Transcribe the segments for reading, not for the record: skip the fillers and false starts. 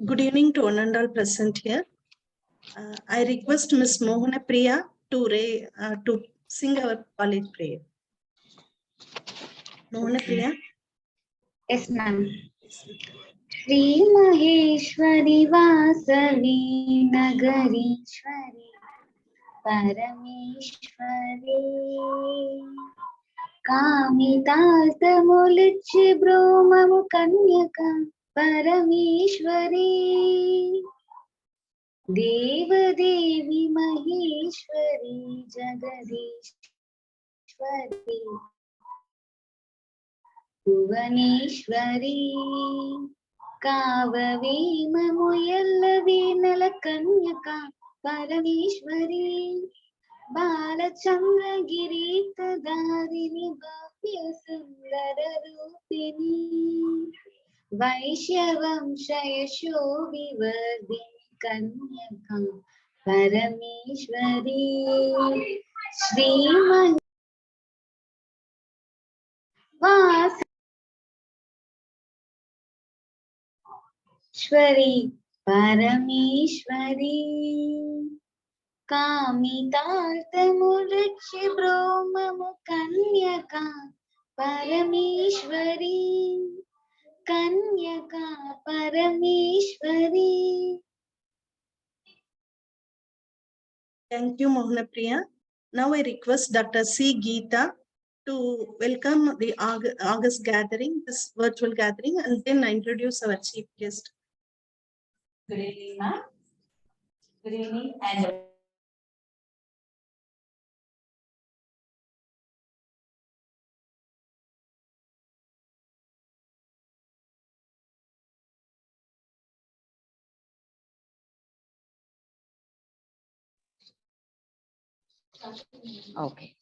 Good evening to one and all present here. I request Ms. Mohana Priya to sing our college prayer. Mohana Priya. Yes, ma'am. Shri Maheshwari Vasavi Nagarishwari Parameswari Kamitastamulchi Brahmamu Kanyaka Parameswari Deva Devi Maheshwari Jagadishwari Bhuvaneshwari Kavavimamuyallaveenala Kanyaka Parameshwari Balachandra-giritadarini Bhavya-sundara-rupini Vaishyavam-shayasho-vivardhini Kanyaka Parameshwari Shri Maheshwari Parameshwari Kamitarthamulchi Brahmamu Kanyaka Parameshwari Kanyaka Parameshwari. Thank you, Mohana Priya. Now I request Dr. C. Geeta to welcome the August gathering, this virtual gathering, and then introduce our chief guest. Good evening, ma'am. Good evening and Okay.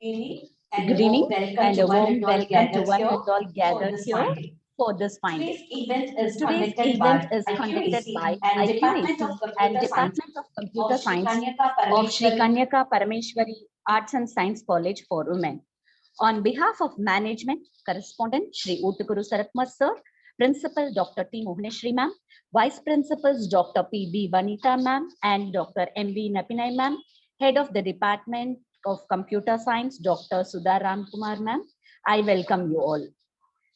Good evening and a warm welcome to one and all gathered here for this finding. Today's Today's event is conducted by IQAC and Department of Computer Science of Sri Kanyaka Parameswari Arts and Science College for Women. On behalf of management, correspondent Sri Uttukuru Saratma Sir, Principal Dr. T. Mohaneshwari Ma'am, Vice Principals Dr. P.B. Vanita Ma'am and Dr. M.V. Napinai Ma'am, Head of the Department of Computer Science, Dr. Sudha Ramkumar Ma'am, I welcome you all.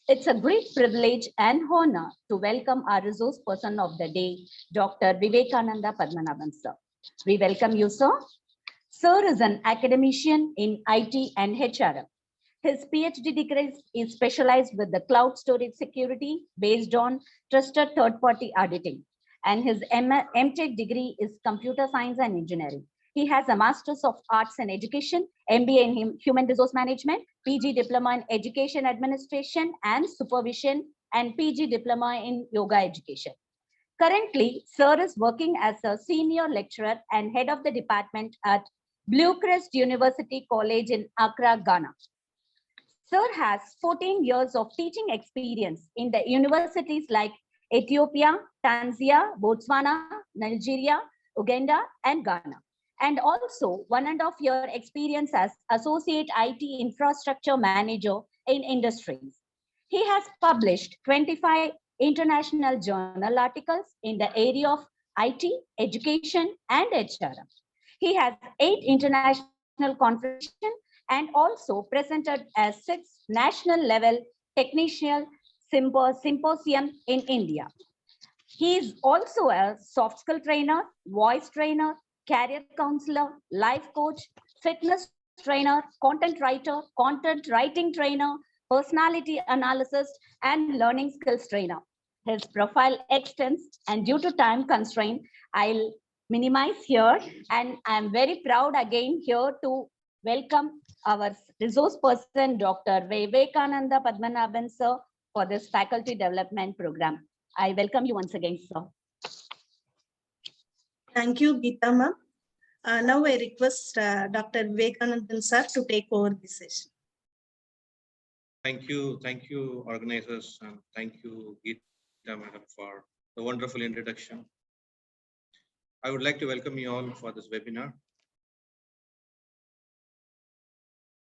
It's a great privilege and honor to welcome our resource person of the day, Dr. Vivekananda Padmanabhan Sir. We welcome you, sir. Sir is an academician in IT and HRM. His PhD degree is specialized with the cloud storage security based on trusted third-party auditing. And his MTech degree is computer science and engineering. He has a Master's of Arts in Education, MBA in Human Resource Management, PG Diploma in Education Administration and Supervision, and PG Diploma in Yoga Education. Currently, Sir is working as a senior lecturer and head of the department at Bluecrest University College in Accra, Ghana. Sir has 14 years of teaching experience in the universities like Ethiopia, Tanzania, Botswana, Nigeria, Uganda, and Ghana. And also 1.5 year experience as Associate IT Infrastructure Manager in Industries. He has published 25 international journal articles in the area of IT, education, and HRM. He has 8 international conferences and also presented a 6 national level technical symposium in India. He is also a soft skill trainer, voice trainer, career counselor, life coach, fitness trainer, content writing trainer, personality analysis, and learning skills trainer. His profile extends, and due to time constraint, I'll minimize here. And I'm very proud again here to welcome our resource person, Dr. Vivekananda Padmanabhan Sir, for this faculty development program. I welcome you once again, sir. Thank you, Geeta ma'am. Now I request Dr. Vivekanandan sir to take over this session. Thank you, organizers, and thank you, Geeta madam, for the wonderful introduction. I would like to welcome you all for this webinar.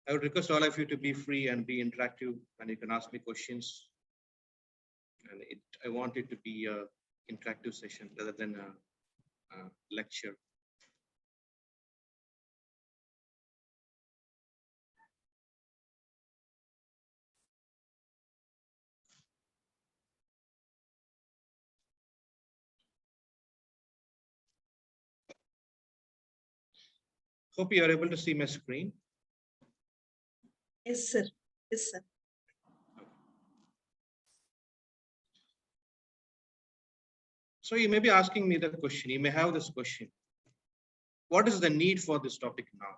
I would request all of you to be free and be interactive, and you can ask me questions. And I want it to be an interactive session rather than a lecture. Hope you are able to see my screen. Yes, sir. Yes, sir. So you may be asking me the question, you may have this question. What is the need for this topic now?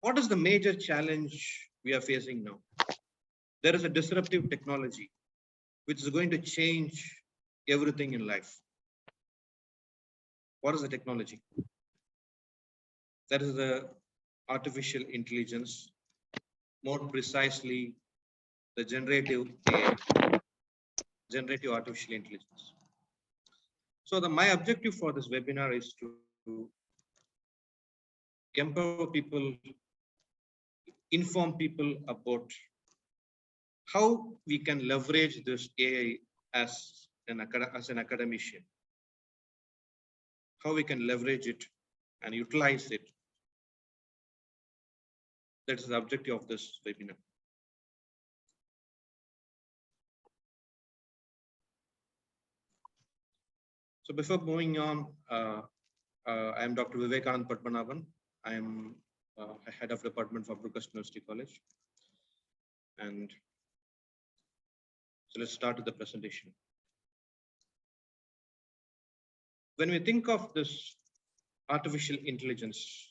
What is the major challenge we are facing now? There is a disruptive technology which is going to change everything in life. What is the technology? That is the artificial intelligence, more precisely the generative AI, generative artificial intelligence. So my objective for this webinar is to empower people, inform people about how we can leverage this AI as an academician, how we can leverage it and utilize it. That is the objective of this webinar. So before moving on, I am Dr. Vivekanand Padmanabhan. I am head of department for Brooklyn University College. And so let's start with the presentation. When we think of this artificial intelligence,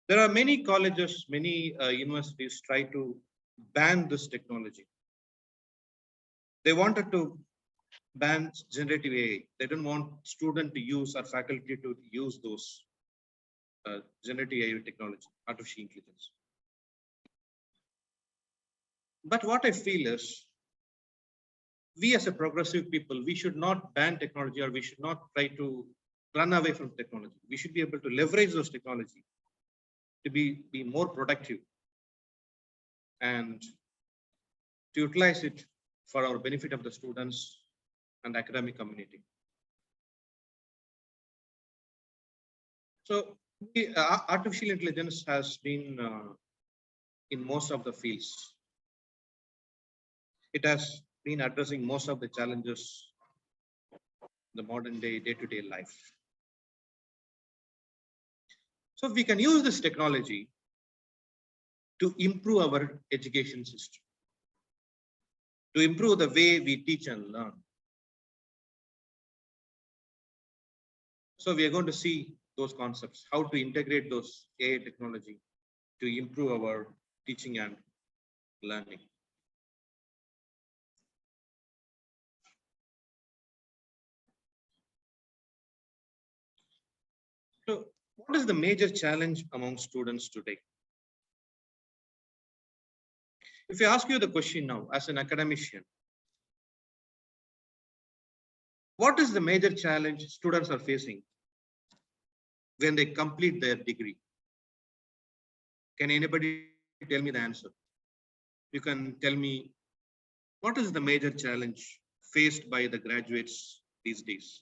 there are many colleges, many universities try to ban this technology. They wanted to ban generative AI. They don't want student to use or faculty to use those generative AI technology, artificial intelligence. But what I feel is, we as a progressive people, we should not ban technology, or we should not try to run away from technology. We should be able to leverage those technology to be more productive and to utilize it for our benefit of the students and academic community. So artificial intelligence has been in most of the fields. It has been addressing most of the challenges in the modern day-to-day life. So we can use this technology to improve our education system, to improve the way we teach and learn. So we are going to see those concepts, how to integrate those AI technology to improve our teaching and learning. So what is the major challenge among students today? If I ask you the question now as an academician, what is the major challenge students are facing when they complete their degree? Can anybody tell me the answer? You can tell me, what is the major challenge faced by the graduates these days?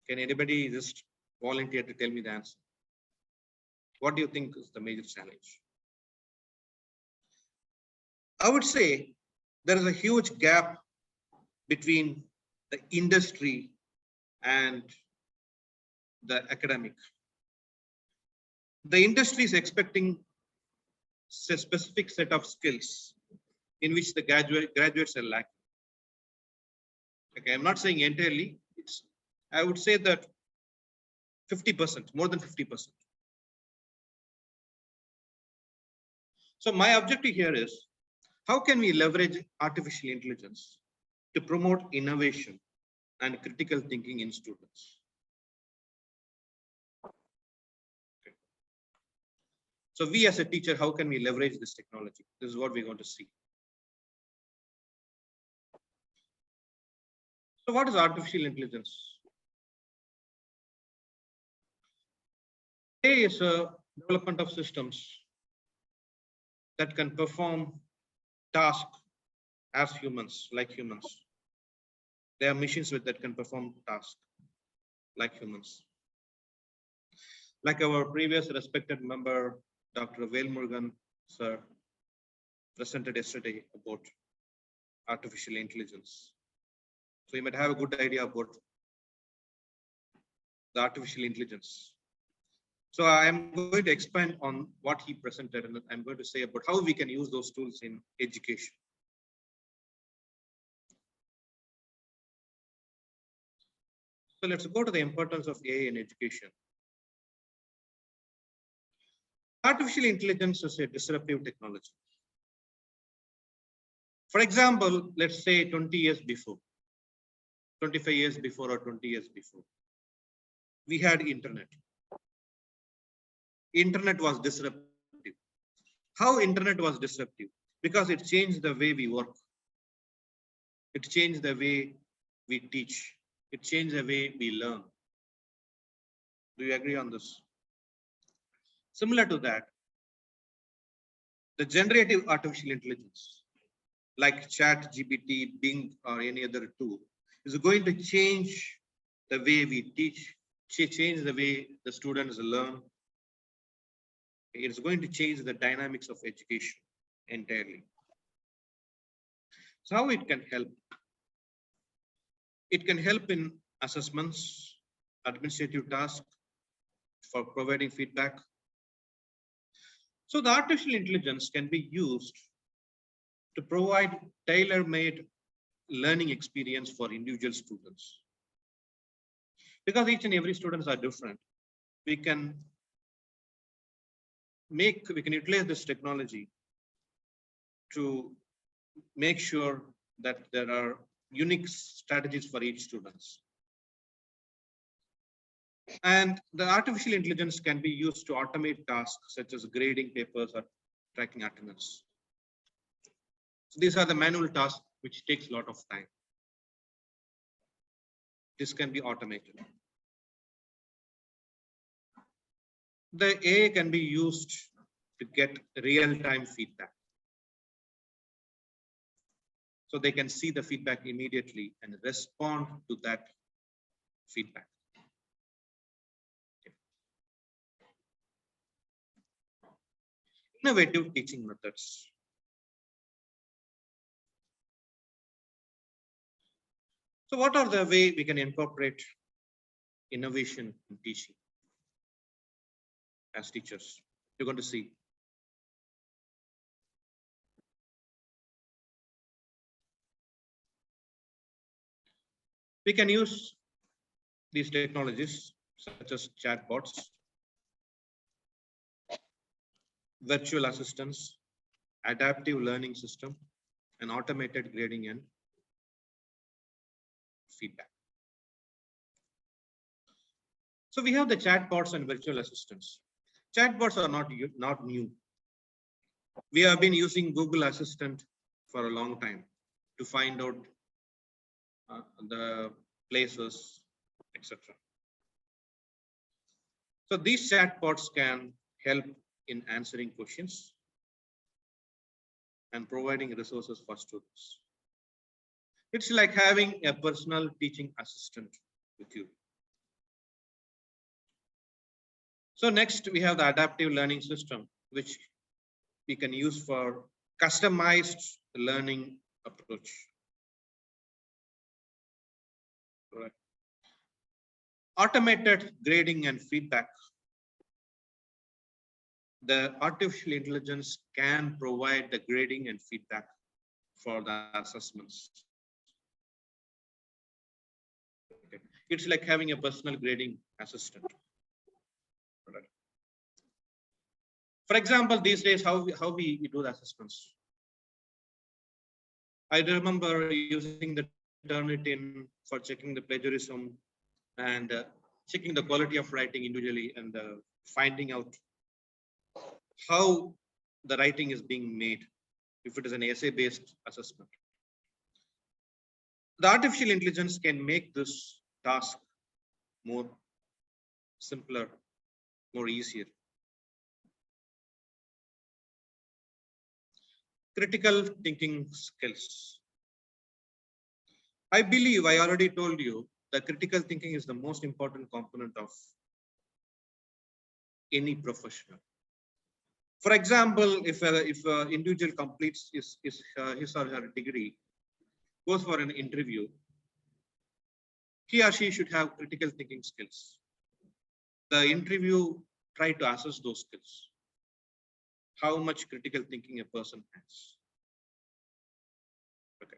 Can anybody just volunteer to tell me the answer? What do you think is the major challenge? I would say there is a huge gap between the industry and the academic. The industry is expecting a specific set of skills in which the graduates are lacking. Okay, I'm not saying entirely. I would say that 50%, more than 50%. So my objective here is, how can we leverage artificial intelligence to promote innovation and critical thinking in students? Okay. So we as a teacher, how can we leverage this technology? This is what we're going to see. So what is artificial intelligence? AI is a development of systems that can perform tasks as humans, like humans. There are machines that can perform tasks like humans. Like our previous respected member, Dr. Velmurugan, sir, presented yesterday about artificial intelligence. So you might have a good idea about the artificial intelligence. So I am going to expand on what he presented, and I'm going to say about how we can use those tools in education. So let's go to the importance of AI in education. Artificial intelligence is a disruptive technology. For example, let's say 20 years before, 25 years before, or 20 years before, we had internet. Internet was disruptive. How internet was disruptive? Because it changed the way we work. It changed the way we teach. It changed the way we learn. Do you agree on this? Similar to that, the generative artificial intelligence, like Chat, GPT, Bing, or any other tool, is going to change the way we teach, change the way the students learn. It's going to change the dynamics of education entirely. So how it can help? It can help in assessments, administrative tasks, for providing feedback. So the artificial intelligence can be used to provide tailor-made learning experience for individual students. Because each and every students are different, we can utilize this technology to make sure that there are unique strategies for each students. And the artificial intelligence can be used to automate tasks such as grading papers or tracking attendance. So these are the manual tasks which takes a lot of time. This can be automated. The AI can be used to get real-time feedback. So they can see the feedback immediately and respond to that feedback. Innovative teaching methods. So what are the way we can incorporate innovation in teaching as teachers? You're going to see. We can use these technologies such as chatbots, virtual assistants, adaptive learning system, and automated grading and feedback. So we have the chatbots and virtual assistants. Chatbots are not new. We have been using Google Assistant for a long time to find out the places, etc. So these chatbots can help in answering questions and providing resources for students. It's like having a personal teaching assistant with you. So next we have the adaptive learning system, which we can use for customized learning approach. Right. Automated grading and feedback. The artificial intelligence can provide the grading and feedback for the assessments. Okay. It's like having a personal grading assistant. Right. For example, these days, how we do the assessments. I remember using the Turnitin for checking the plagiarism and checking the quality of writing individually and finding out how the writing is being made if it is an essay-based assessment. The artificial intelligence can make this task more simpler, more easier. Critical thinking skills. I believe I already told you that critical thinking is the most important component of any professional. For example, if an individual completes his or her degree, goes for an interview, he or she should have critical thinking skills. The interview try to assess those skills, how much critical thinking a person has. Okay,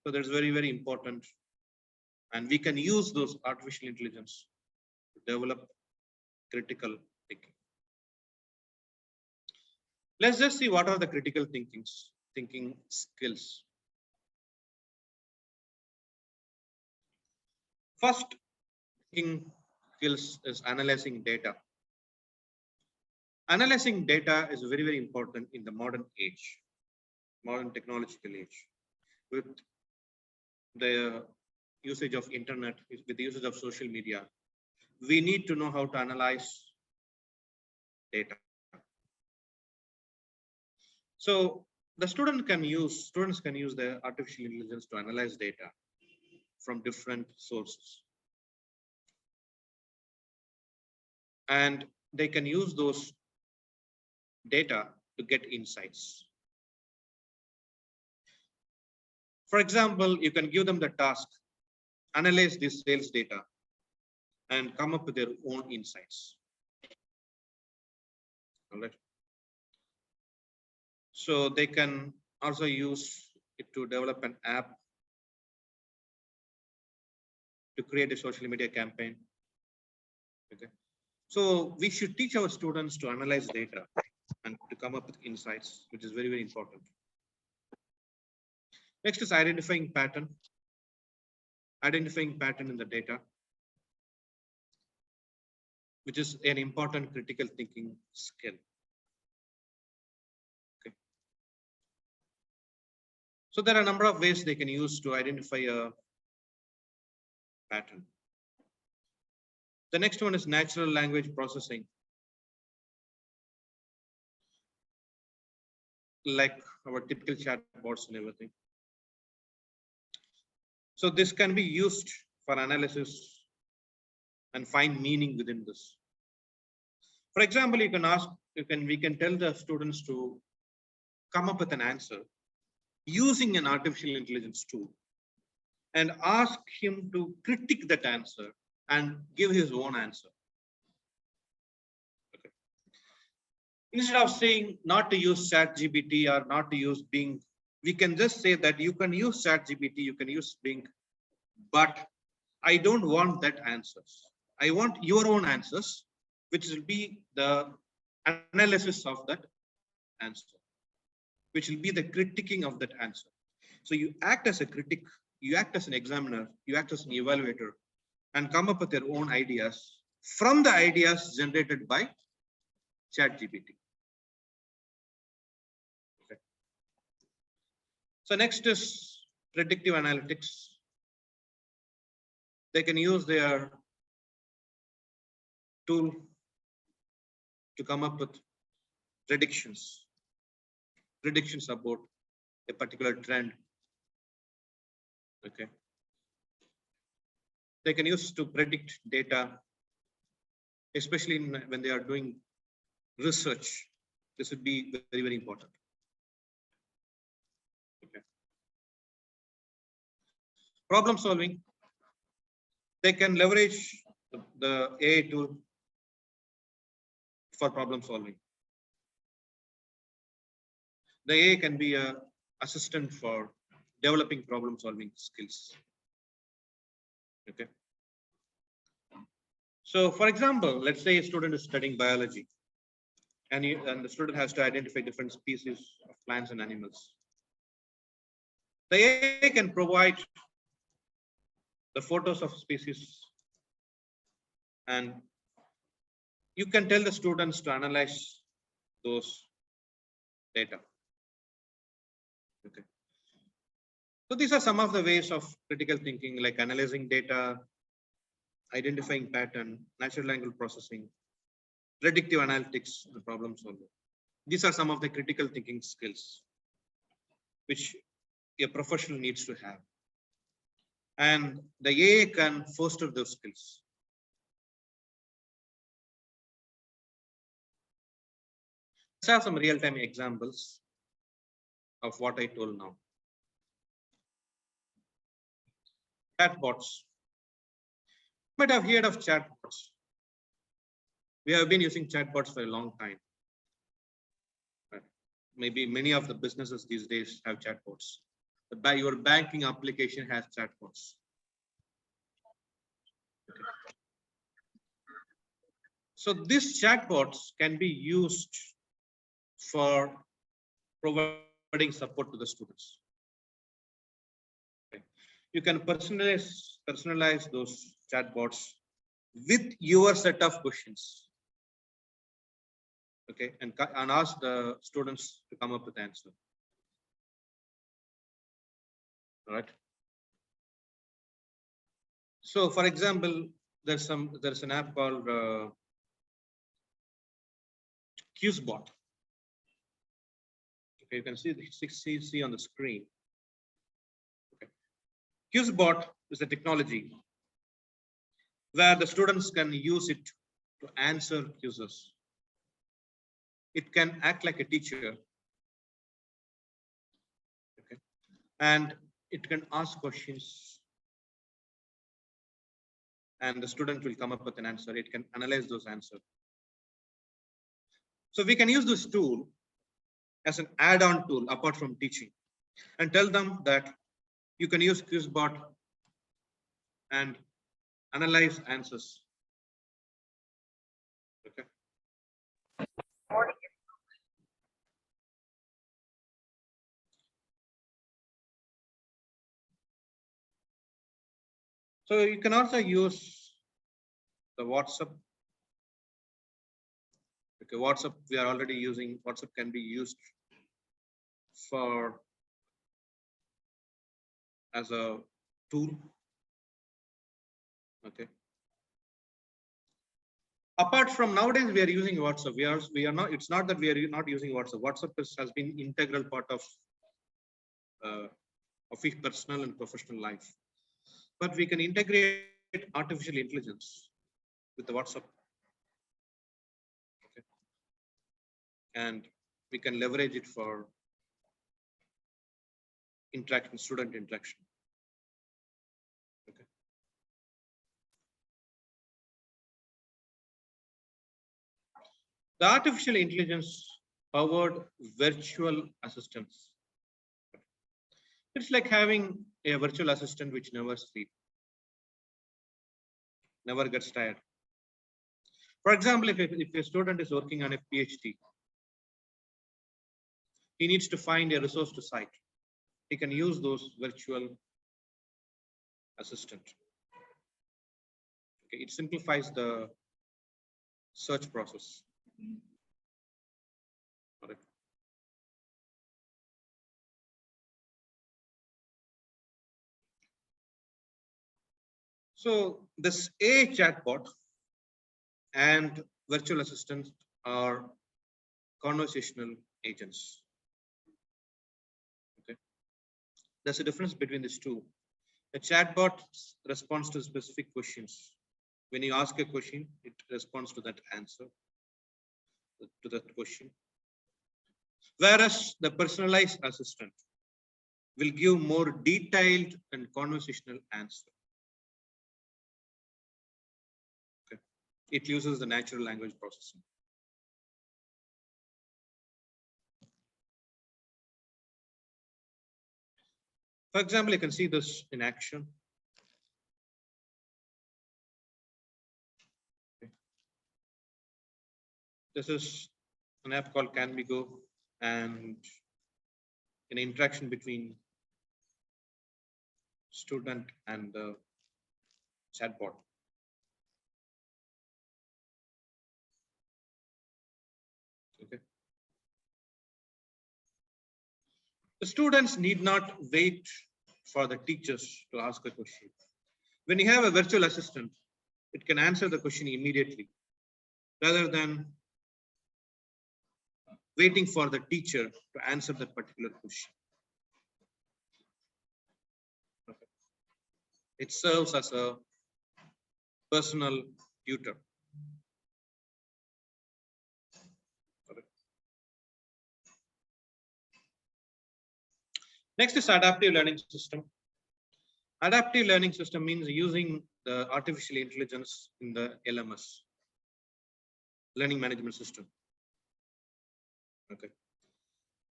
so that's very, very important, and we can use those artificial intelligence to develop critical thinking. Let's just see what are the critical thinking skills. First thinking skills is analyzing data. Analyzing data is very, very important in the modern age, modern technological age. With the usage of internet, with the usage of social media, we need to know how to analyze data. So the students can use the artificial intelligence to analyze data from different sources. And they can use those data to get insights. For example, you can give them the task, analyze this sales data and come up with their own insights. All right. So they can also use it to develop an app, to create a social media campaign. Okay. So we should teach our students to analyze data and to come up with insights, which is very, very important. Next is identifying pattern. Identifying pattern in the data, which is an important critical thinking skill. Okay. So there are a number of ways they can use to identify a pattern. The next one is natural language processing, like our typical chatbots and everything. So this can be used for analysis and find meaning within this. For example, we can tell the students to come up with an answer using an artificial intelligence tool and ask him to critique that answer and give his own answer. Okay. Instead of saying not to use ChatGPT or not to use Bing, we can just say that you can use ChatGPT, you can use Bing, but I don't want that answers. I want your own answers, which will be the analysis of that answer, which will be the critiquing of that answer. So you act as a critic, you act as an examiner, you act as an evaluator, and come up with your own ideas from the ideas generated by ChatGPT. Okay. So next is predictive analytics. They can use their tool to come up with predictions about a particular trend. Okay. They can use to predict data, especially when they are doing research. This would be very, very important. Okay. Problem solving. They can leverage the AI tool for problem solving. The AI can be an assistant for developing problem solving skills. Okay. So for example, let's say a student is studying biology and the student has to identify different species of plants and animals. The AI can provide the photos of species and you can tell the students to analyze those data. Okay. So these are some of the ways of critical thinking, like analyzing data, identifying pattern, natural language processing, predictive analytics, and problem solving. These are some of the critical thinking skills which a professional needs to have. And the AI can foster those skills. Let's have some real-time examples of what I told now. Chatbots. You might have heard of chatbots. We have been using chatbots for a long time. Maybe many of the businesses these days have chatbots. But your banking application has chatbots. Okay. So these chatbots can be used for providing support to the students. Okay. You can personalize those chatbots with your set of questions. Okay, and ask the students to come up with the answer. All right. So, for example, there's an app called QuizBot. Okay, you can see on the screen. Okay. QuizBot is a technology where the students can use it to answer quizzes. It can act like a teacher. Okay. And it can ask questions. And the student will come up with an answer. It can analyze those answers. So we can use this tool as an add-on tool apart from teaching, and tell them that you can use QuizBot and analyze answers. Okay. So you can also use the WhatsApp. Okay, WhatsApp, we are already using. WhatsApp can be used for as a tool. Okay. Apart from nowadays, we are using WhatsApp. We are not. It's not that we are not using WhatsApp. WhatsApp has been integral part of his personal and professional life. But we can integrate artificial intelligence with the WhatsApp. Okay. And we can leverage it for student interaction. Okay. The artificial intelligence powered virtual assistants. It's like having a virtual assistant which never sleeps, never gets tired. For example, if a student is working on a PhD, he needs to find a resource to cite. He can use those virtual assistant. Okay, it simplifies the search process. All right. So this AI chatbot and virtual assistants are conversational agents. Okay. There's a difference between these two. A chatbot responds to specific questions. When you ask a question, it responds to that answer, to that question. Whereas the personalized assistant will give more detailed and conversational answer. Okay. It uses the natural language processing. For example, you can see this in action. Okay. This is an app called Can We Go, and an interaction between student and the chatbot. Okay. The students need not wait for the teachers to ask a question. When you have a virtual assistant, it can answer the question immediately rather than waiting for the teacher to answer that particular question. Okay. It serves as a personal tutor. Okay. Next is adaptive learning system. Adaptive learning system means using the artificial intelligence in the LMS, learning management system. Okay.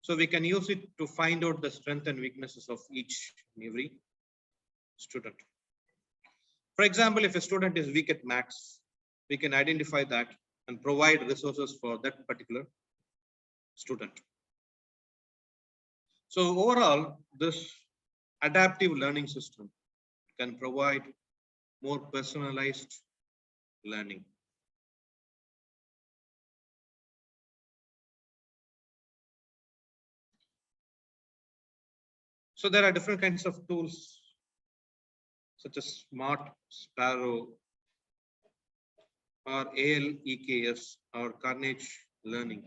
So we can use it to find out the strengths and weaknesses of each and every student. For example, if a student is weak at maths, we can identify that and provide resources for that particular student. So overall, this adaptive learning system can provide more personalized learning. So there are different kinds of tools such as Smart Sparrow or ALEKS or Carnage Learning.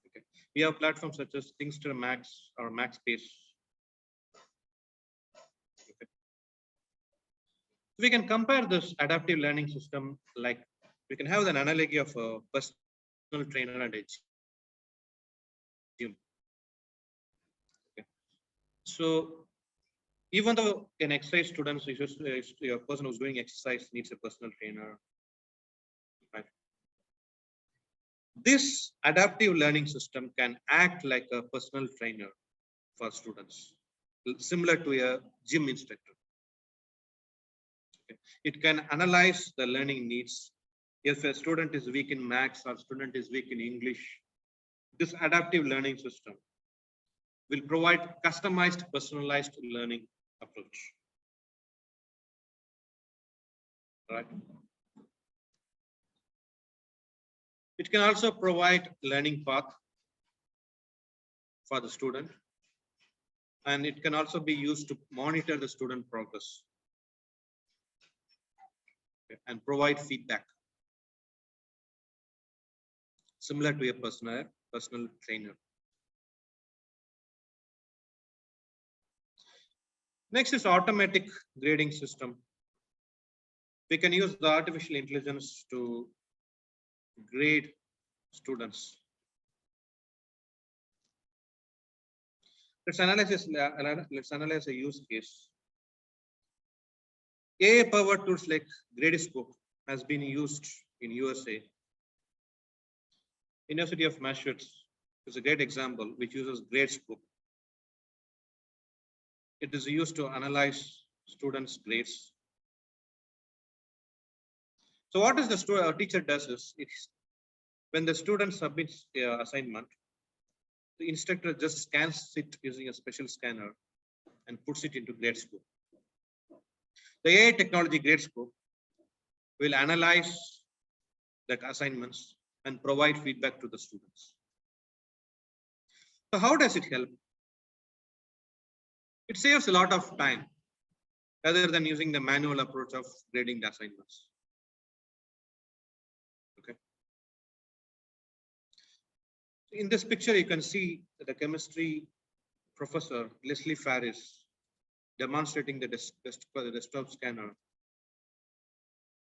Okay. We have platforms such as Thinkster Max or MaxSpace. Okay. We can compare this adaptive learning system, like we can have an analogy of a personal trainer and a gym. Okay. So even though an exercise student, a person who's doing exercise needs a personal trainer, right? This adaptive learning system can act like a personal trainer for students, similar to a gym instructor. Okay. It can analyze the learning needs. If a student is weak in maths or student is weak in English, this adaptive learning system will provide customized, personalized learning approach. Right. It can also provide learning path for the student, and it can also be used to monitor the student progress and provide feedback, similar to a personal trainer. Next is automatic grading system. We can use the artificial intelligence to grade students. Let's analyze a use case. AI-powered tools like Gradescope has been used in USA. University of Massachusetts is a great example which uses Gradescope. It is used to analyze students' grades. So what is the teacher does is, when the student submits their assignment, the instructor just scans it using a special scanner and puts it into Gradescope. The AI technology Gradescope will analyze the assignments and provide feedback to the students. So how does it help? It saves a lot of time rather than using the manual approach of grading the assignments. Okay. In this picture, you can see the chemistry professor, Leslie Farris, demonstrating the desktop scanner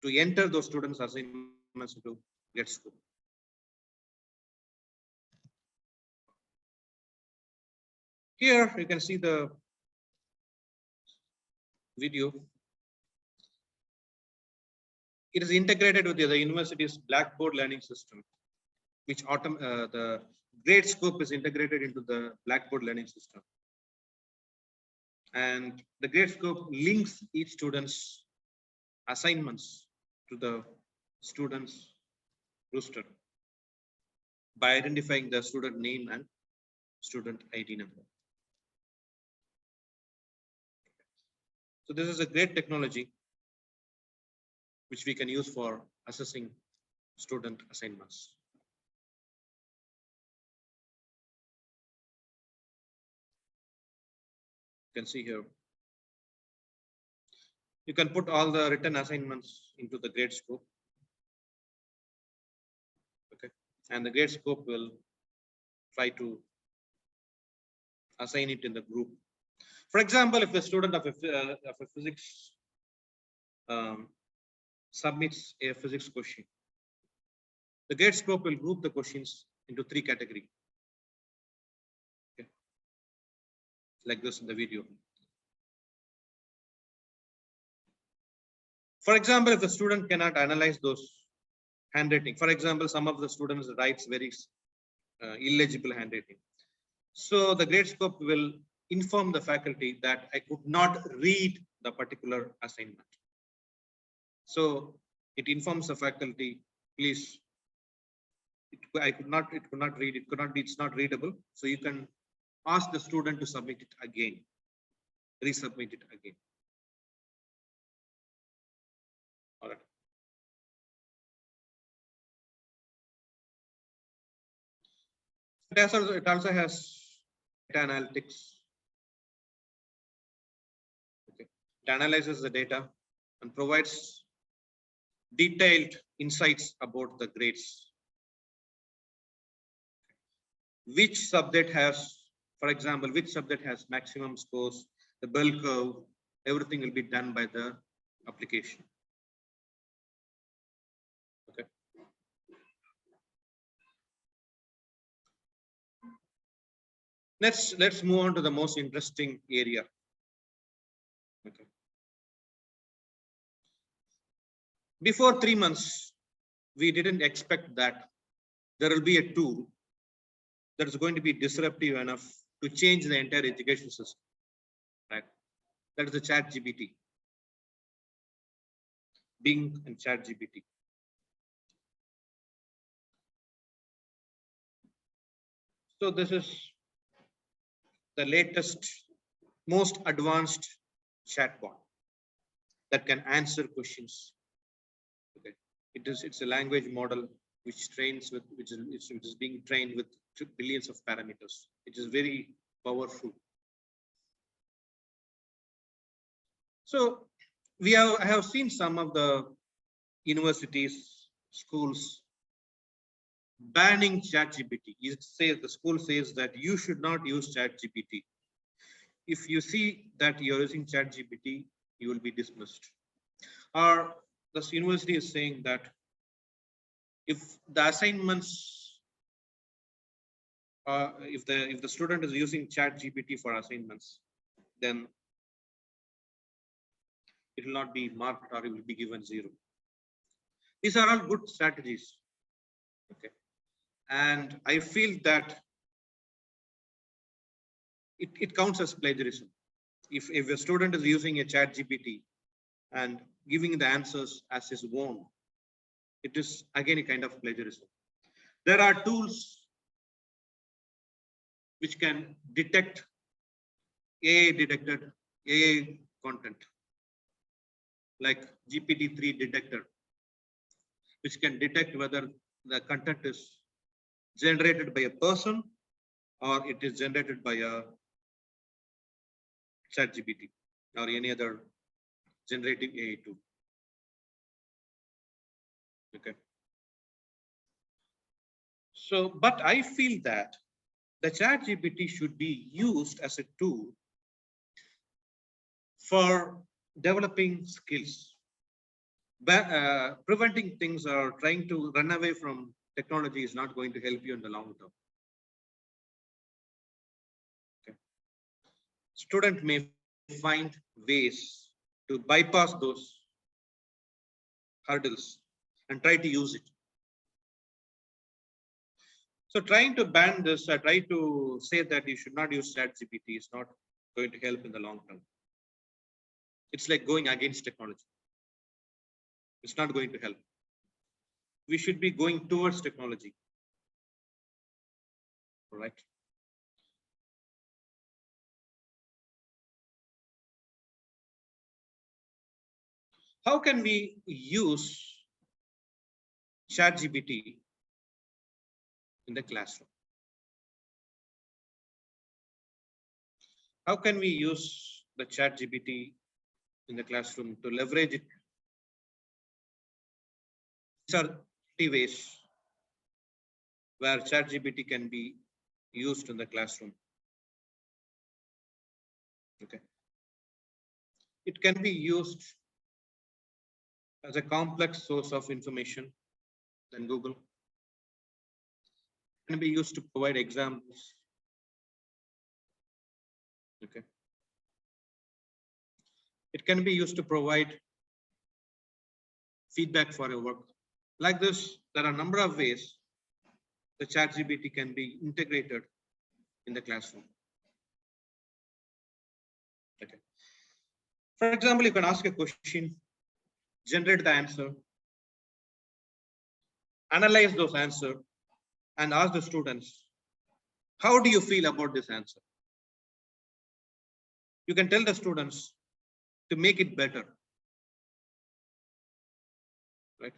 to enter those students' assignments into Gradescope. Here you can see the video. It is integrated with the university's Blackboard learning system, which the Gradescope is integrated into the Blackboard learning system. And the Gradescope links each student's assignments to the student's roster by identifying the student name and student ID number. So this is a great technology which we can use for assessing student assignments. You can see here You can put all the written assignments into the grade scope. Okay, and the grade scope will try to assign it in the group. For example, if the student of a physics submits a physics question, the grade scope will group the questions into 3 categories. Okay. Like this in the video. For example, if the student cannot analyze those handwriting, for example, some of the students writes very illegible handwriting. So the grade scope will inform the faculty that I could not read the particular assignment. So it informs the faculty, please, it could not read, it could not be, it's not readable. So you can ask the student to submit it again, resubmit it again. All right. It also has data analytics. Okay. It analyzes the data and provides detailed insights about the grades. Which subject has, for example, which subject has maximum scores, the bell curve, everything will be done by the application. Okay. Let's move on to the most interesting area. Okay. Before 3 months, we didn't expect that there will be a tool that is going to be disruptive enough to change the entire education system. Right? That is the ChatGPT. Bing and ChatGPT. So this is the latest, most advanced chatbot that can answer questions. Okay, it's a language model which trains with which is being trained with billions of parameters. It is very powerful. So I have seen some of the universities, schools banning ChatGPT. The school says that you should not use ChatGPT. If you see that you're using ChatGPT, you will be dismissed. Or this university is saying that if the assignments, if the student is using ChatGPT for assignments, then it will not be marked or it will be given 0. These are all good strategies. Okay, and I feel that it counts as plagiarism. If a student is using a ChatGPT and giving the answers as his own, it is again a kind of plagiarism. There are tools which can detect AI content, like GPT-3 detector, which can detect whether the content is generated by a person or it is generated by a ChatGPT or any other generative AI tool. Okay. So, but I feel that the ChatGPT should be used as a tool for developing skills, preventing things or trying to run away from technology is not going to help you in the long term. Okay. Student may find ways to bypass those hurdles and try to use it. So trying to ban this, I try to say that you should not use ChatGPT is not going to help in the long term. It's like going against technology. It's not going to help. We should be going towards technology. All right. How can we use ChatGPT in the classroom? How can we use the ChatGPT in the classroom to leverage it. These are 3 ways where ChatGPT can be used in the classroom. Okay. It can be used as a complex source of information than Google. It can be used to provide examples. Okay. It can be used to provide feedback for your work. Like this, there are a number of ways the ChatGPT can be integrated in the classroom. Okay. For example, you can ask a question, generate the answer, analyze those answers, and ask the students, how do you feel about this answer? You can tell the students to make it better. Right?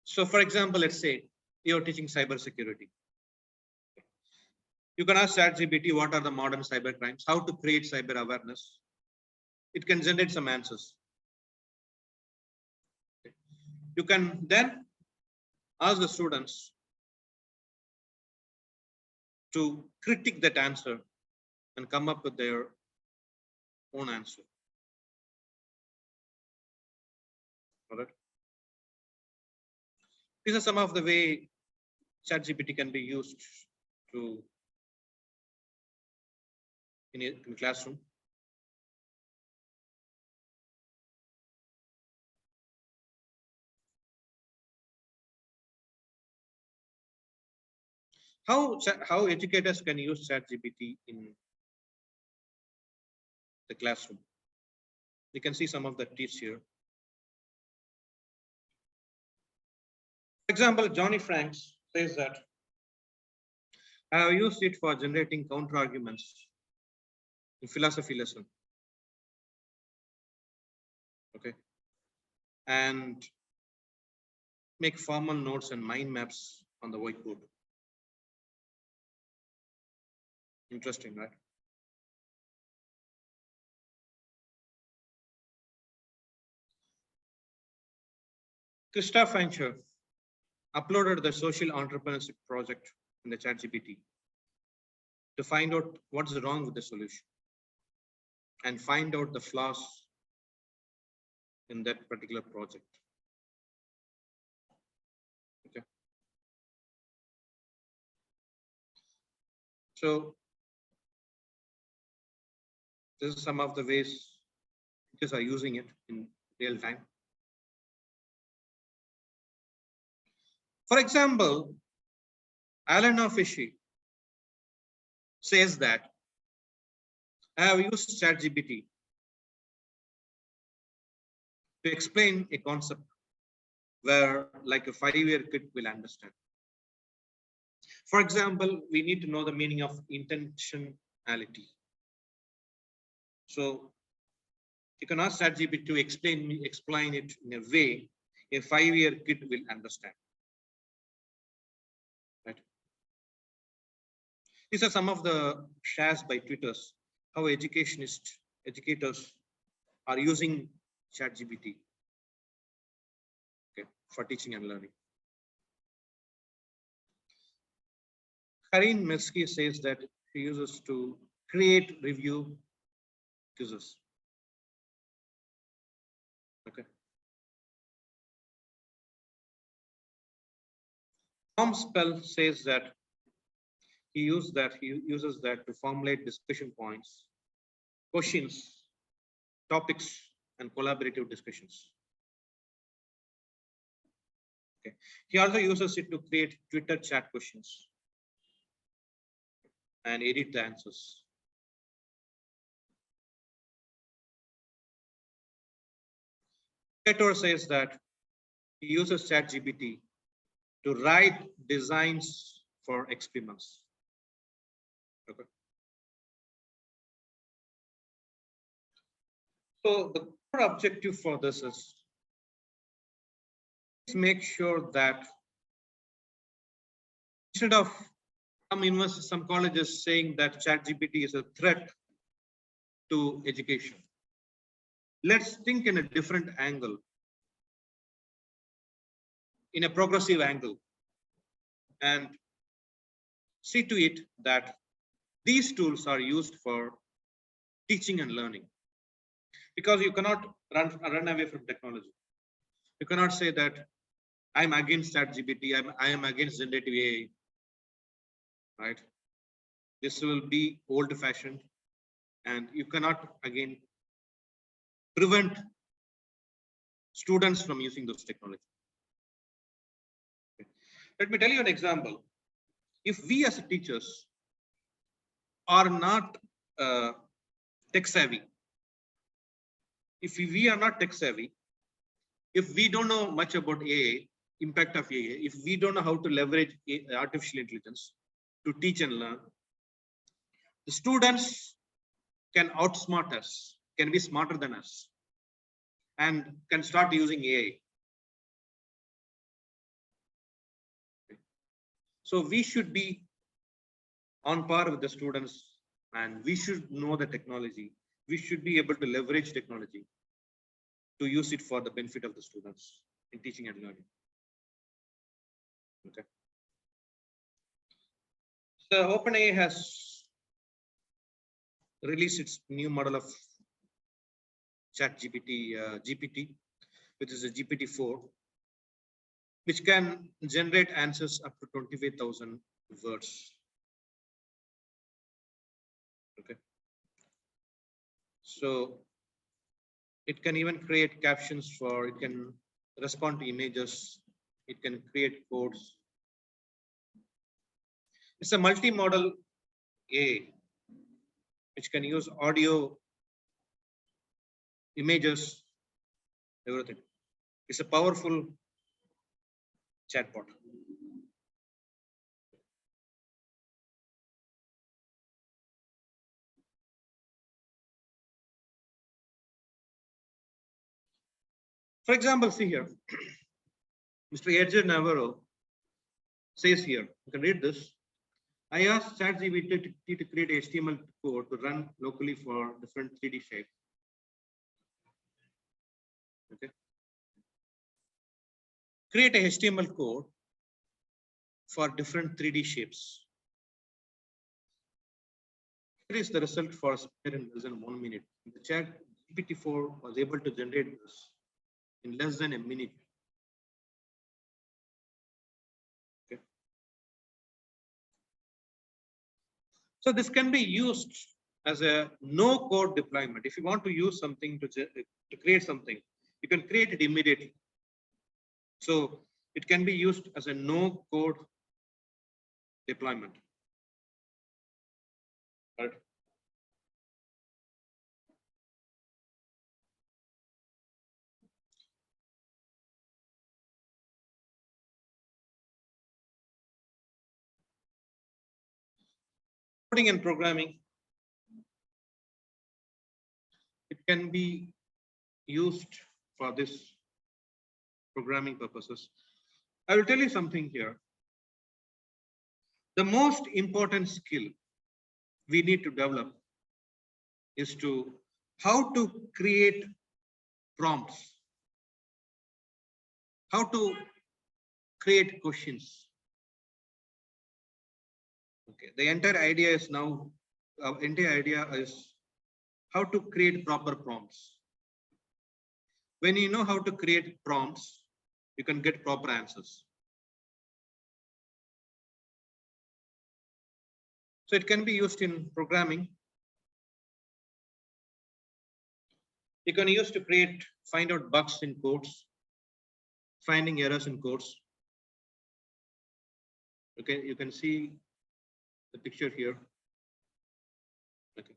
So for example, let's say you're teaching cybersecurity. You can ask ChatGPT what are the modern cyber crimes, how to create cyber awareness. It can generate some answers. You can then ask the students to critique that answer and come up with their own answer. All right. These are some of the way ChatGPT can be used to in a classroom. How educators can use ChatGPT in the classroom? You can see some of the tips here. For example, Johnny Franks says that I have used it for generating counter arguments in philosophy lesson. Okay. And make formal notes and mind maps on the whiteboard. Interesting, right? Krista Fancher uploaded the social entrepreneurship project in the ChatGPT to find out what's wrong with the solution and find out the flaws in that particular project. Okay. So this is some of the ways teachers are using it in real time. For example, Alana Fishy says that I have used ChatGPT to explain a concept where like a 5-year kid will understand. For example, we need to know the meaning of intentionality. So you can ask ChatGPT to explain it in a way a 5-year kid will understand. Right? These are some of the shares by Twitters, how educators are using ChatGPT for teaching and learning. Karine Mesky says that she uses to create review quizzes. Okay. Tom Spell says that he uses that to formulate discussion points, questions, topics, and collaborative discussions. Okay. He also uses it to create Twitter chat questions and edit the answers. Peter says that he uses ChatGPT to write designs for experiments. Okay. So the core objective for this is to make sure that instead of some colleges saying that ChatGPT is a threat to education. Let's think in a different angle, in a progressive angle, and see to it that these tools are used for teaching and learning. Because you cannot run away from technology. You cannot say that I'm against ChatGPT, I am against generative AI, right? This will be old-fashioned, and you cannot again prevent students from using those technologies. Okay. Let me tell you an example. If we as teachers are not tech savvy, if we are not tech savvy, if we don't know much about AI, impact of AI, if we don't know how to leverage artificial intelligence to teach and learn, the students can outsmart us, can be smarter than us, and can start using AI. So we should be on par with the students, and we should know the technology. We should be able to leverage technology to use it for the benefit of the students in teaching and learning. Okay. So OpenAI has released its new model of GPT, which is a GPT-4, which can generate answers up to 25,000 words. Okay. So it can even create captions for, it can respond to images, it can create codes. It's a multi-modal AI, which can use audio, images, everything. It's a powerful chatbot. For example, see here, Mr. Edgar Navarro says here, you can read this. I asked ChatGPT to create HTML code to run locally for different 3D shapes. Okay. Create a HTML code for different 3D shapes. Here is the result for in less than 1 minute. The ChatGPT-4 was able to generate this in less than a minute. Okay. So this can be used as a no-code deployment. If you want to use something to create something, you can create it immediately. So it can be used as a no-code deployment. Right. Coding and programming, it can be used for this programming purposes. I will tell you something here. The most important skill we need to develop is to how to create prompts, how to create questions. Okay, the entire idea is now, entire idea is how to create proper prompts. When you know how to create prompts, you can get proper answers. So it can be used in programming. You can use to find out bugs in codes, finding errors in codes. Okay, you can see the picture here. Okay.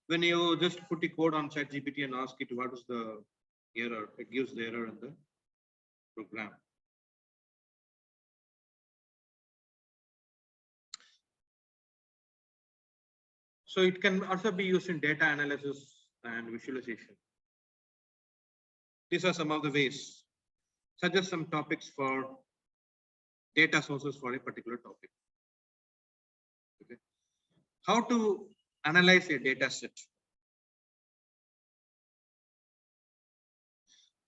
When you just put a code on ChatGPT and ask it what is the error, it gives the error in the program. So it can also be used in data analysis and visualization. These are some of the ways. Suggest some topics for data sources for a particular topic. Okay. How to analyze a data set.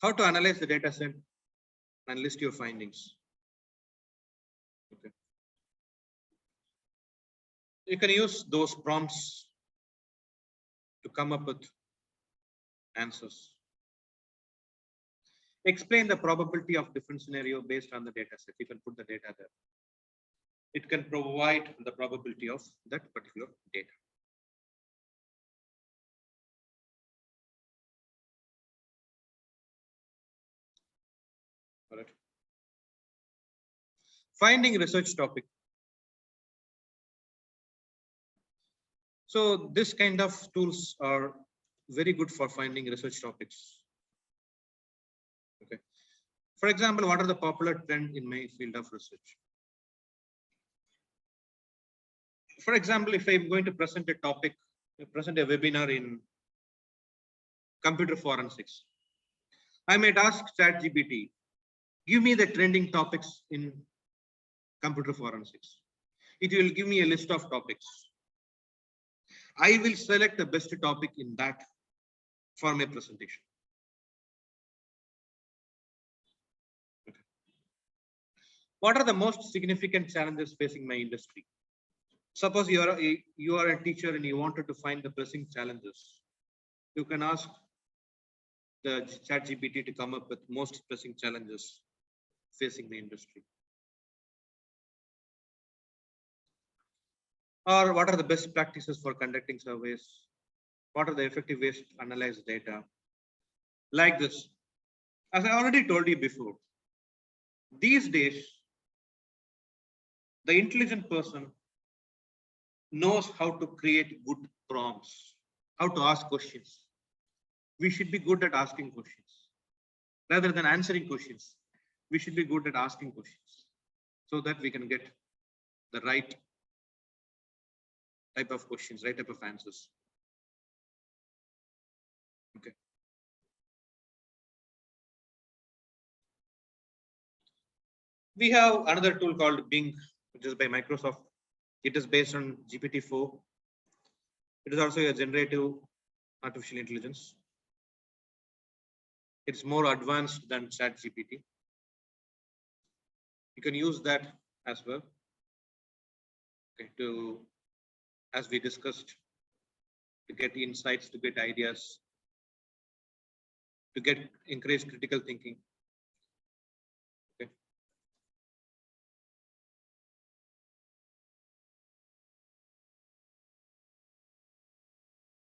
how to analyze the data set and list your findings. Okay. You can use those prompts to come up with answers. Explain the probability of different scenario based on the data set. You can put the data there. It can provide the probability of that particular data. All right. Finding research topic. So this kind of tools are very good for finding research topics. Okay. For example, what are the popular trends in my field of research? For example, if I'm going to present a topic, present a webinar in computer forensics, I might ask ChatGPT, give me the trending topics in computer forensics. It will give me a list of topics. I will select the best topic in that for my presentation. Okay. What are the most significant challenges facing my industry? Suppose you are a teacher and you wanted to find the pressing challenges. You can ask the ChatGPT to come up with most pressing challenges facing the industry. Or what are the best practices for conducting surveys? What are the effective ways to analyze data? Like this. As I already told you before, these days, the intelligent person knows how to create good prompts, how to ask questions. We should be good at asking questions. Rather than answering questions, we should be good at asking questions so that we can get the right type of questions, right type of answers. Okay. We have another tool called Bing, which is by Microsoft. It is based on GPT-4. It is also a generative artificial intelligence. It's more advanced than ChatGPT. You can use that as well. Okay, as we discussed, to get insights, to get ideas, to encourage critical thinking. Okay.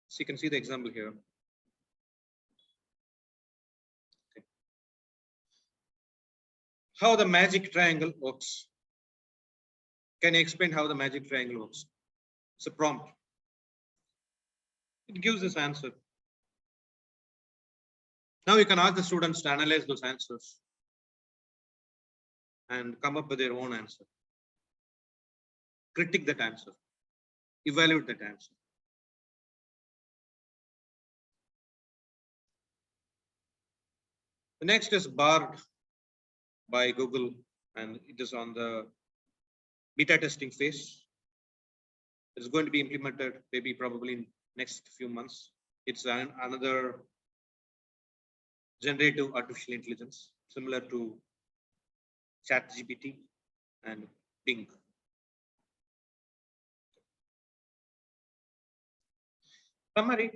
So you can see the example here. Okay. How the magic triangle works. Can you explain how the magic triangle works? It's a prompt. It gives this answer. Now you can ask the students to analyze those answers and come up with their own answer. Critique that answer. Evaluate that answer. The next is Bard by Google, and it is on the beta testing phase. It's going to be implemented maybe probably in next few months. It's another generative artificial intelligence similar to ChatGPT and Bing. Summary.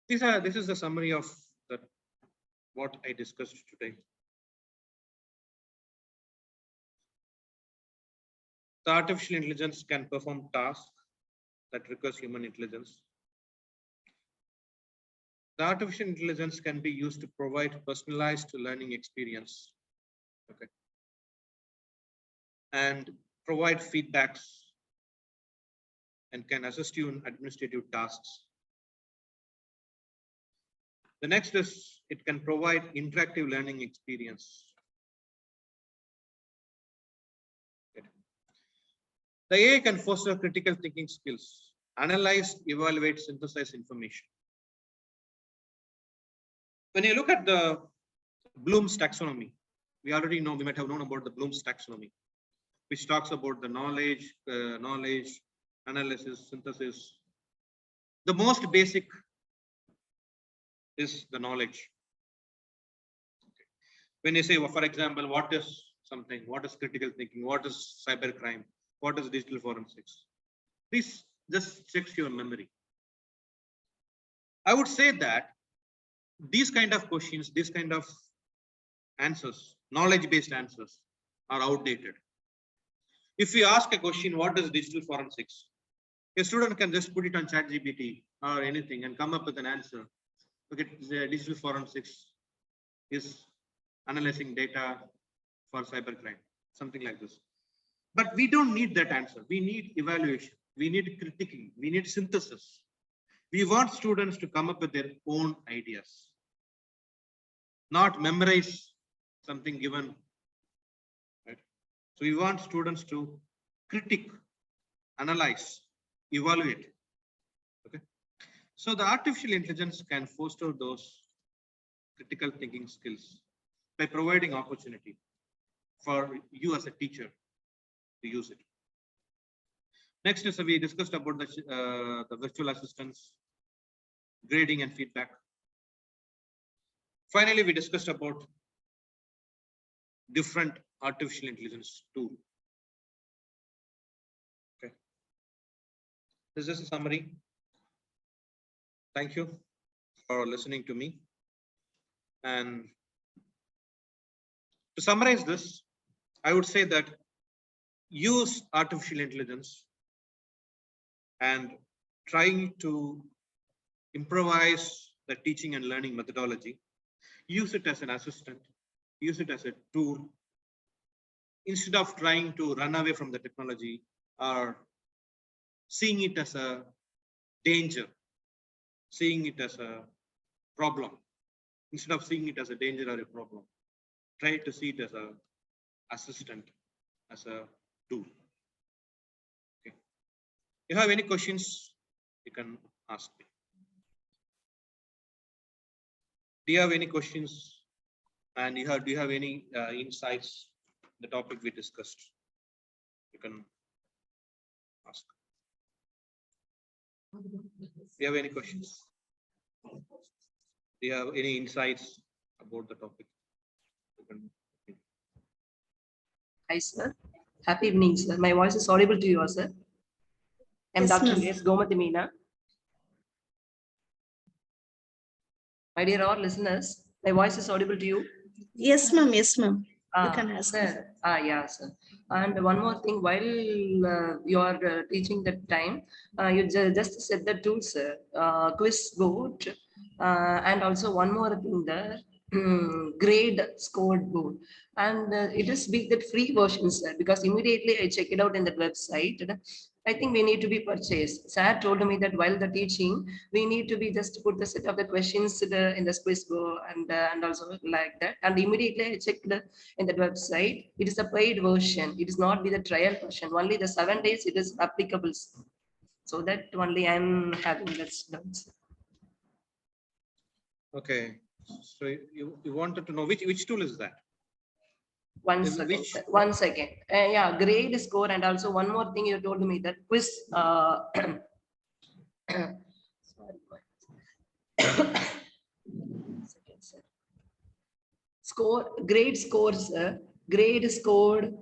This is the summary of what I discussed today. The artificial intelligence can perform tasks that requires human intelligence. The artificial intelligence can be used to provide personalized learning experience. Okay. And provide feedbacks and can assist you in administrative tasks. The next is it can provide interactive learning experience. The AI can foster critical thinking skills, analyze, evaluate, synthesize information. When you look at the Bloom's taxonomy, we already know, we might have known about the Bloom's taxonomy, which talks about the knowledge, analysis, synthesis. The most basic is the knowledge. When you say, well, for example, what is something, what is critical thinking, what is cybercrime, what is digital forensics? This just checks your memory. I would say that these kind of questions, these kind of answers, knowledge-based answers are outdated. If we ask a question, what is digital forensics? A student can just put it on ChatGPT or anything and come up with an answer. Okay, the digital forensics is analyzing data for cybercrime, something like this. But we don't need that answer. We need evaluation. We need critiquing. We need synthesis. We want students to come up with their own ideas, not memorize something given. Right? So we want students to critique, analyze, evaluate. Okay. So the artificial intelligence can foster those critical thinking skills by providing opportunity for you as a teacher to use it. Next is we discussed about the virtual assistants, grading and feedback. Finally, we discussed about different artificial intelligence tool. Okay. This is a summary. Thank you for listening to me. And to summarize this, I would say that use artificial intelligence and trying to improvise the teaching and learning methodology. Use it as an assistant, use it as a tool, instead of trying to run away from the technology or seeing it as a danger, seeing it as a problem. Instead of seeing it as a danger or a problem, try to see it as a assistant, as a tool. Okay. If you have any questions, you can ask me. Do you have any questions? And do you have any insights? The topic we discussed, you can ask. Do you have any questions? Do you have any insights about the topic? You can. Hi, sir. Happy evening, sir. My voice is audible to you, sir. I'm Yes, Dr. ma'am. S. Gomati Meena. My dear all listeners, my voice is audible to you. Yes, ma'am. Yes, ma'am. You can ask. Sir. Yeah, sir. And one more thing, while you are teaching that time, you just said the tools, sir. Quiz board, and also one more thing, the grade scored board. And it is big that free version, sir, because immediately I check it out in the website. I think we need to be purchased. Sir told me that while the teaching, we need to be just put the set of the questions in the quiz board and also like that. And immediately I checked in the website. It is a paid version. It is not be the trial version. Only the 7 days it is applicable. So that only I'm having that doubts. Okay. So you wanted to know which tool is that? One Is second, which- sir. 1 second. Yeah, grade score and also one more thing you told me that quiz. Sorry. Second, sir. Score, grade scores, grade scored.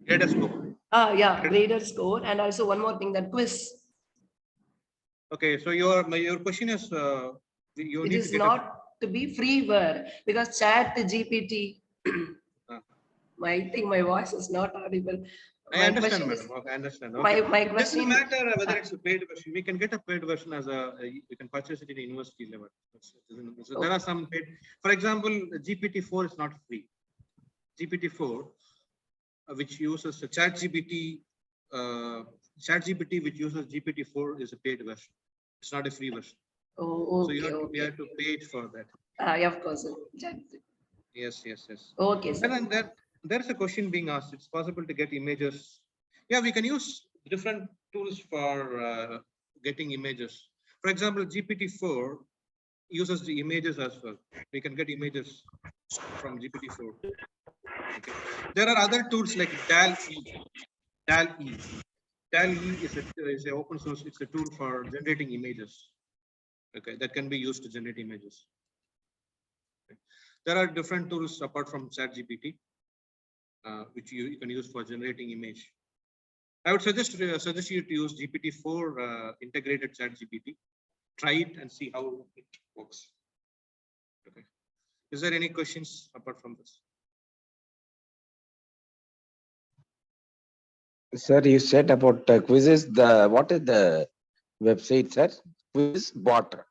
Let us go. Yeah, grader score and also one more thing that quiz. Okay. So your question is you It need is to get not to be freeware because chat GPT. I think my voice is not audible. I My understand, question madam. is- Okay, I understand. My Okay. It doesn't question. matter whether it's a paid version. We can get a paid version as you can purchase it in university level. So there are some paid. For example, GPT-4 is not free. GPT-4, which uses a ChatGPT, ChatGPT, which uses GPT-4, is a paid version. It's not a free version. Oh, So okay, you have to pay it for that. Yeah, of course. Sir. Yes, yes, yes. Okay, sir. And then there's a question being asked. It's possible to get images. Yeah, we can use different tools for getting images. For example, GPT-4 uses the images as well. We can get images from GPT-4. Okay. There are other tools like DAL-E. DAL-E. DAL-E is a open source. It's a tool for generating images. Okay, that can be used to generate images. Okay. There are different tools apart from ChatGPT, which you can use for generating image. I would suggest you to use GPT-4 integrated ChatGPT. Try it and see how it works. Okay. Is there any questions apart from this? Sir, you said about quizzes. What is the website, sir? Quizbot.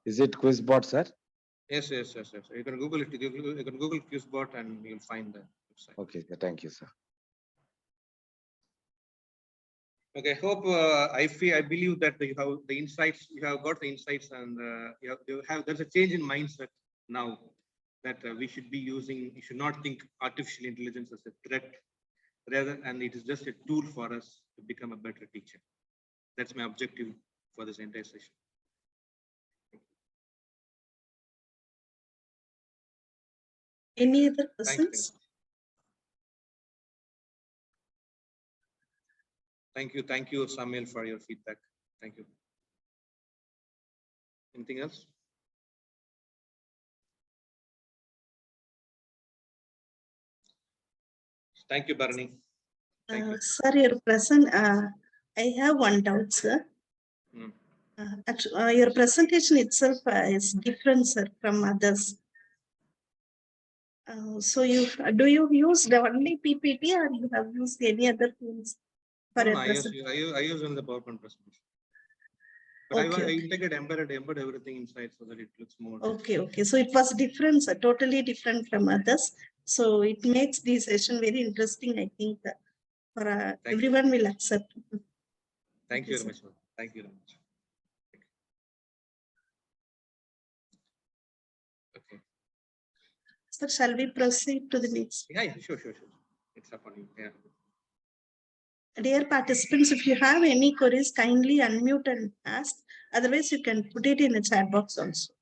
Is it Quizbot, sir? Yes. You can Google it. You can Google Quizbot and you'll find the website. Okay, sir. Thank you, sir. Okay, hope I believe that you have the insights. You have got the insights, and you have. There's a change in mindset now that we should be using. You should not think artificial intelligence as a threat, rather, and it is just a tool for us to become a better teacher. That's my objective for this entire session. Any other Thank you. questions? Thank you, Samuel, for your feedback. Thank you. Anything else? Thank you, Barney. Thank you. Sir, your present, I have one doubt, sir. Hmm. Actually, your presentation itself is different, sir, from others. So do you use the only PPT or you have used any other tools for No, your no, presentation? I use on the PowerPoint presentation. But I Okay. integrate embed everything inside so that it looks more. Okay. So it was different, sir, totally different from others. So it makes this session very interesting, I think, for everyone will accept. Thank you very sir. much. Thank you very much. Okay. Sir, shall we proceed to the next? Yeah, sure. It's up on you. Yeah. Dear participants, if you have any queries, kindly unmute and ask. Otherwise, you can put it in the chat box also.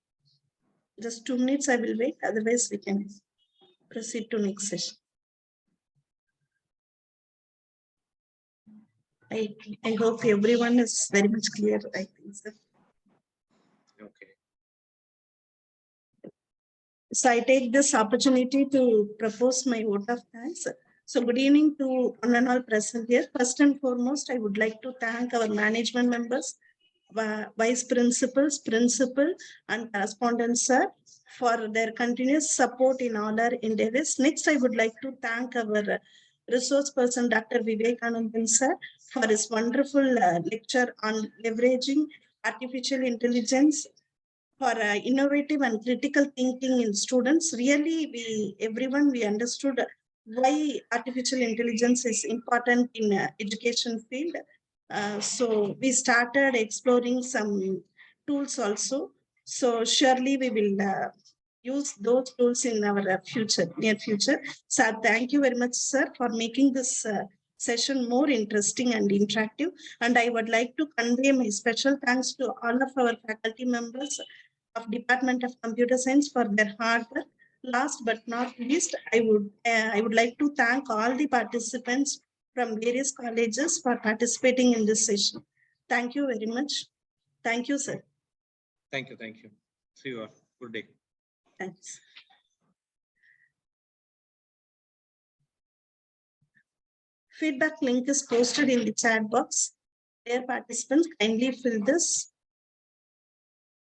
Just 2 minutes, I will wait. Otherwise, we can proceed to next session. I hope everyone is very much clear, I think, sir. Okay. So I take this opportunity to propose my vote of thanks. So good evening to one and all present here. First and foremost, I would like to thank our management members, vice principals, principal, and correspondents, sir, for their continuous support in all our endeavors. Next, I would like to thank our resource person, Dr. Vivekanandan, sir, for his wonderful lecture on leveraging artificial intelligence for innovative and critical thinking in students. Really, everyone understood why artificial intelligence is important in education field. So we started exploring some tools also. So surely we will use those tools in our near future. So thank you very much, sir, for making this session more interesting and interactive. And I would like to convey my special thanks to all of our faculty members of Department of Computer Science for their hard work. Last but not least, I would like to thank all the participants from various colleges for participating in this session. Thank you very much. Thank you, sir. Thank you. See you all. Good day. Thanks. Feedback link is posted in the chat box. Dear participants, kindly fill this.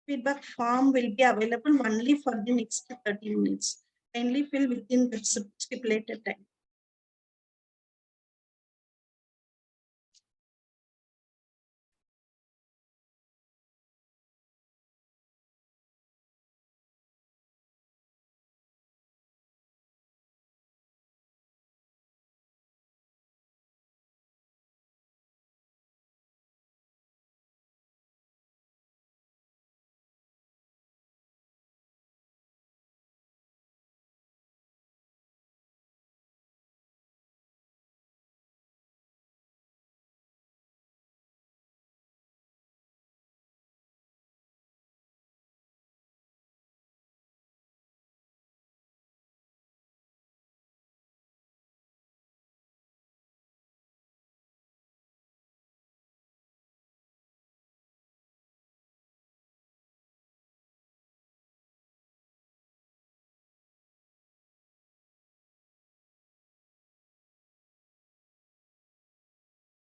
Feedback form will be available only for the next 30 minutes. Kindly fill within the stipulated time.